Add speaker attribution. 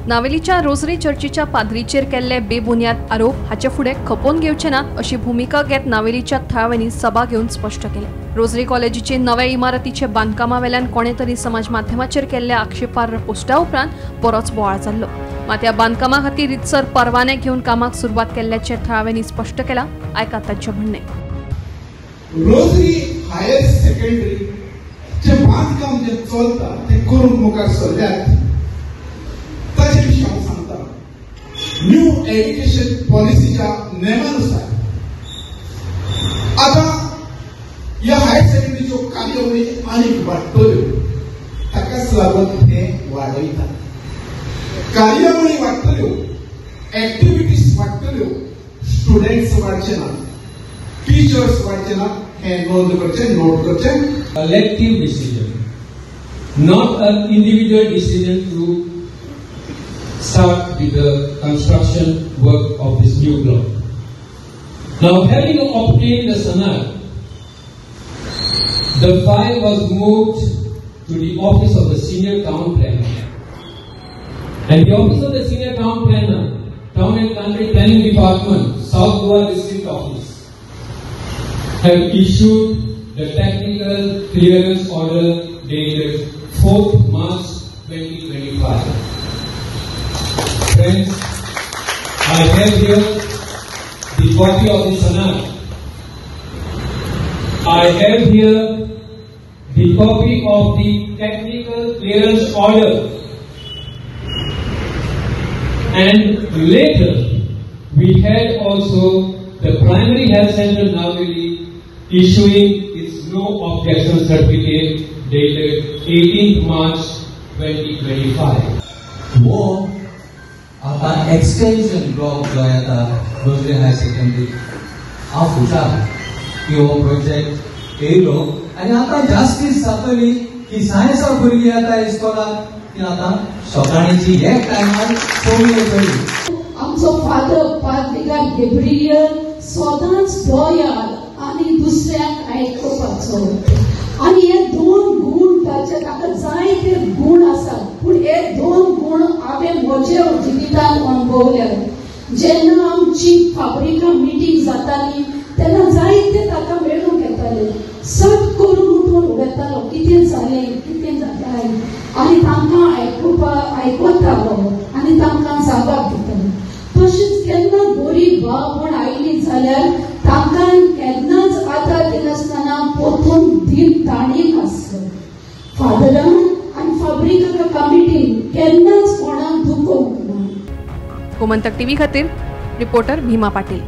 Speaker 1: नावेलीच्या rosary चर्चीच्या पाद्रीचेर केल्ले बेबुनियाद आरोप हाचे फुडें खपोवन घेवचे नात अशी भूमिका घेत नावेलीच्या थळाव्यांनी सभा घेवन स्पष्ट केले। रोजरी कॉलेजीचे नव्या इमारतीचे बांदकामा वेल्यान कोणे तरी समाज माध्यमाचेर केल्ल्या आक्षेपार्ह पोस्टा उपरांत बरोच बोवाळ जाल्लो। मात ह्या बांदकामा खातीर रितसर परवाने घेवन कामाक सुरवात केल्ल्याचे थळाव्यांनी स्पष्ट केला। आयकात तांचे म्हणणे।
Speaker 2: रोजरी हायर सेकंडरी चे बांदकाम जे चलता ते करून मुखार सरल्यात ताचे विशीं हांव सांगता। न्यू एज्युकेशन पॉलिसीच्या नेमानुसार आता ह्या हायर सेकंडरीच्यो कार्यावळी आनीक वाडटल्यो, ताकाच लागून हे वाडयता। कार्यावळी वाडटल्यो, एक्टिविटीज वाडटल्यो, स्टुडंट्स वाडचे ना, टीचर्स वाडचे ना, हे नोंद करचे, नोट करचे।
Speaker 3: Collective decision, not an individual decision to start with the construction work of this new block. Now, having obtained the sanad, the file was moved to the office of the senior town planner, and the office of the senior town planner, Town and Country Planning Department, South Goa District Office, have issued the technical clearance order dated 4th March 2025. Friends, I have here the copy of the sanad. I have here the copy of the technical clearance order. And later, we had also the primary health center Naveli issuing its no objection certificate dated 18th March 2025.
Speaker 4: वो आता extension block जो आता rosary higher secondary हांव खुशा की हो project येयलो आनी आता जास्तीच जातली की सायन्सा भुरगीं आता इस्कॉलाक ती आता सकाळीची एक टायमार सोडून येतली।
Speaker 5: आमचो फादर पाद्रीगार गेब्रियल सदांच गोंयांत आनी दुसऱ्यांक आयकोपाचो आनी हे दोन गुण ताका जायते गुण आसात, पूण हे दोन गुण हांवें म्हज्या जिवितांत अणभवल्यात। जेन्ना आमची फाब्रिका मिटींग जाताली तेन्ना जायते ताका मेळूंक येताले, सट करून उठून उडयतालो कितें जालें कितें जाताय आनी तांकां आयकतालो आनी तांकां जाबाब दितालो। तशेंच केन्ना बरी भावण आयली जाल्यार तांकां केन्नाच आदार दिनासतना पोतून दीन ताणीक आसलो। फादरान आनी फाब्रिका कमिटीन केन्नाच कोणाक दुखोवंक ना।
Speaker 1: गोमंतक टीव्ही खातीर रिपोर्टर भीमा पाटील।